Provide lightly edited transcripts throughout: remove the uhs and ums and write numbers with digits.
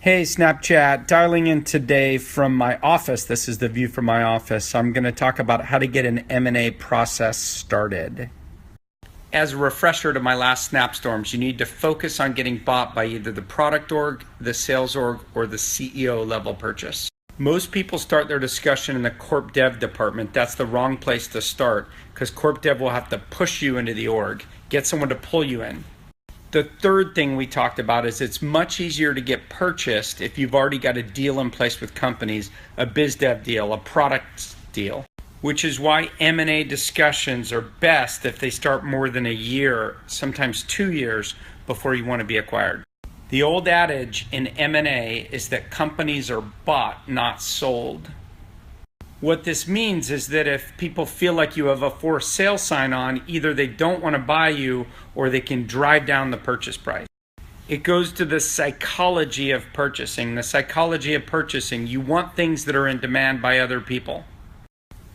Hey, Snapchat, dialing in today from my office. This is the view from my office. I'm going to talk about how to get an M&A process started. As a refresher to my last Snapstorms, you need to focus on getting bought by either the product org, the sales org, or the CEO level purchase. Most people start their discussion in the corp dev department. That's the wrong place to start because corp dev will have to push you into the org, get someone to pull you in. The third thing we talked about is it's much easier to get purchased if you've already got a deal in place with companies, a biz dev deal, a product deal, which is why M&A discussions are best if they start more than a year, sometimes 2 years before you want to be acquired. The old adage in M&A is that companies are bought, not sold. What this means is that if people feel like you have a for sale sign on, either they don't want to buy you or they can drive down the purchase price. It goes to the psychology of purchasing. The psychology of purchasing, you want things that are in demand by other people.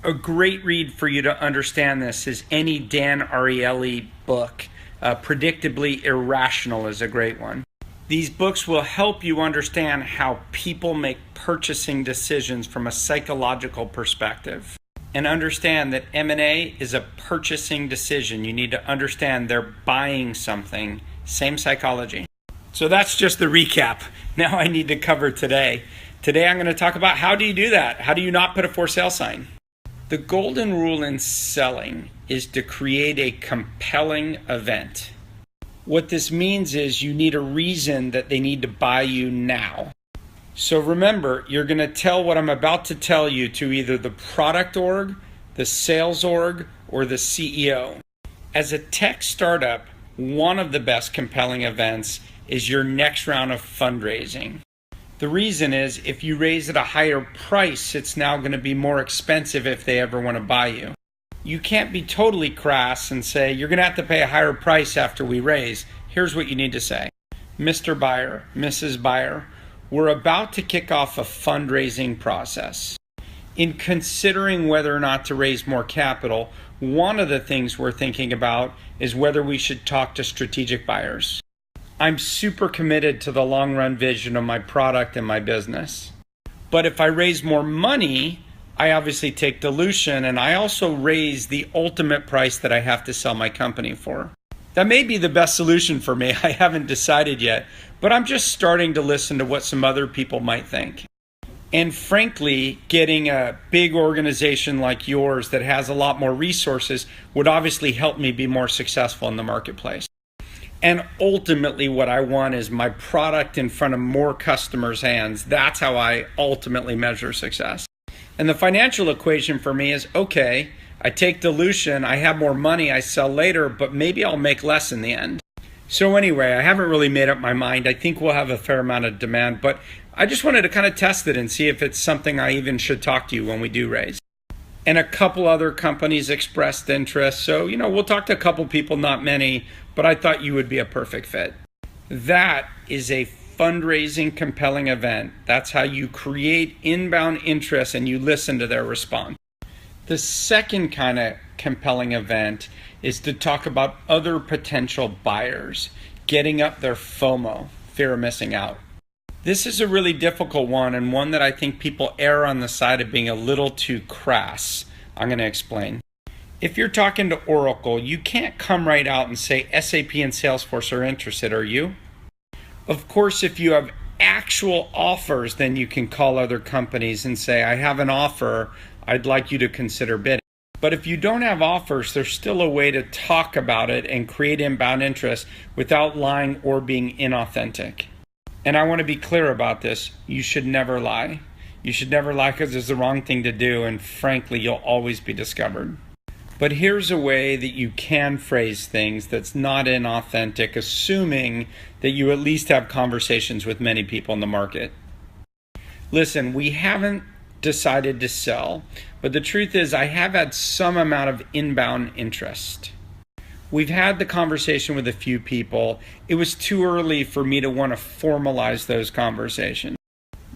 A great read for you to understand this is any Dan Ariely book. Predictably Irrational is a great one. These books will help you understand how people make purchasing decisions from a psychological perspective. And understand that M&A is a purchasing decision. You need to understand they're buying something. Same psychology. So that's just the recap. Now I need to cover today. Today I'm going to talk about how do you do that? How do you not put a for sale sign? The golden rule in selling is to create a compelling event. What this means is you need a reason that they need to buy you now. So remember, you're going to tell what I'm about to tell you to either the product org, the sales org, or the CEO. As a tech startup, one of the best compelling events is your next round of fundraising. The reason is if you raise at a higher price, it's now going to be more expensive if they ever want to buy you. You can't be totally crass and say, you're going to have to pay a higher price after we raise. Here's what you need to say. Mr. Buyer, Mrs. Buyer, we're about to kick off a fundraising process. In considering whether or not to raise more capital, one of the things we're thinking about is whether we should talk to strategic buyers. I'm super committed to the long run vision of my product and my business. But if I raise more money, I obviously take dilution, and I also raise the ultimate price that I have to sell my company for. That may be the best solution for me. I haven't decided yet, but I'm just starting to listen to what some other people might think. And frankly, getting a big organization like yours that has a lot more resources would obviously help me be more successful in the marketplace. And ultimately what I want is my product in front of more customers' hands. That's how I ultimately measure success. And the financial equation for me is, okay, I take dilution, I have more money, I sell later, but maybe I'll make less in the end. So anyway, I haven't really made up my mind. I think we'll have a fair amount of demand, but I just wanted to kind of test it and see if it's something I even should talk to you when we do raise. And a couple other companies expressed interest. So, we'll talk to a couple people, not many, but I thought you would be a perfect fit. That is a fundraising compelling event. That's how you create inbound interest and you listen to their response. The second kind of compelling event is to talk about other potential buyers, getting up their FOMO, fear of missing out. This is a really difficult one, and one that I think people err on the side of being a little too crass. I'm going to explain. If you're talking to Oracle, you can't come right out and say SAP and Salesforce are interested, are you? Of course, if you have actual offers, then you can call other companies and say, I have an offer, I'd like you to consider bidding. But if you don't have offers, there's still a way to talk about it and create inbound interest without lying or being inauthentic. And I want to be clear about this. You should never lie. You should never lie because it's the wrong thing to do, and frankly, you'll always be discovered. But here's a way that you can phrase things that's not inauthentic, assuming that you at least have conversations with many people in the market. Listen, we haven't decided to sell, but the truth is I have had some amount of inbound interest. We've had the conversation with a few people. It was too early for me to want to formalize those conversations.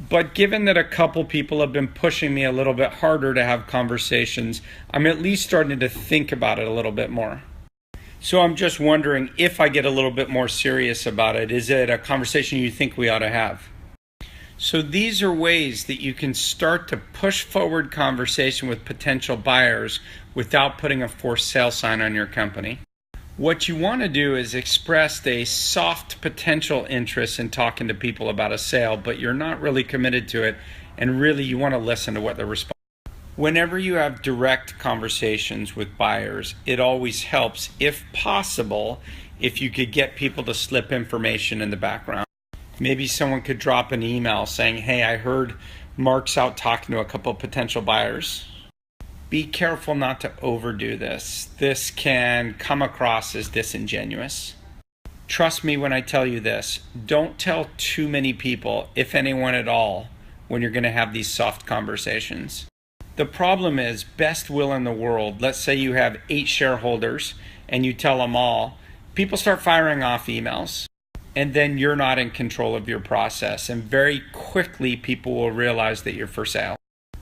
But given that a couple people have been pushing me a little bit harder to have conversations, I'm at least starting to think about it a little bit more. So I'm just wondering if I get a little bit more serious about it, is it a conversation you think we ought to have? So these are ways that you can start to push forward conversation with potential buyers without putting a for sale sign on your company. What you want to do is express a soft potential interest in talking to people about a sale, but you're not really committed to it, and really you want to listen to what they're responding. Whenever you have direct conversations with buyers, it always helps, if possible, if you could get people to slip information in the background. Maybe someone could drop an email saying, hey, I heard Mark's out talking to a couple potential buyers. Be careful not to overdo this. This can come across as disingenuous. Trust me when I tell you this. Don't tell too many people, if anyone at all, when you're going to have these soft conversations. The problem is, best will in the world, let's say you have 8 shareholders and you tell them all, people start firing off emails. And then you're not in control of your process. And very quickly, people will realize that you're for sale.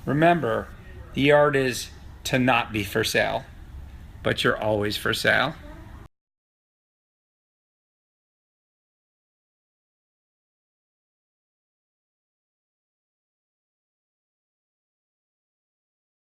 Remember, the art is to not be for sale, but you're always for sale.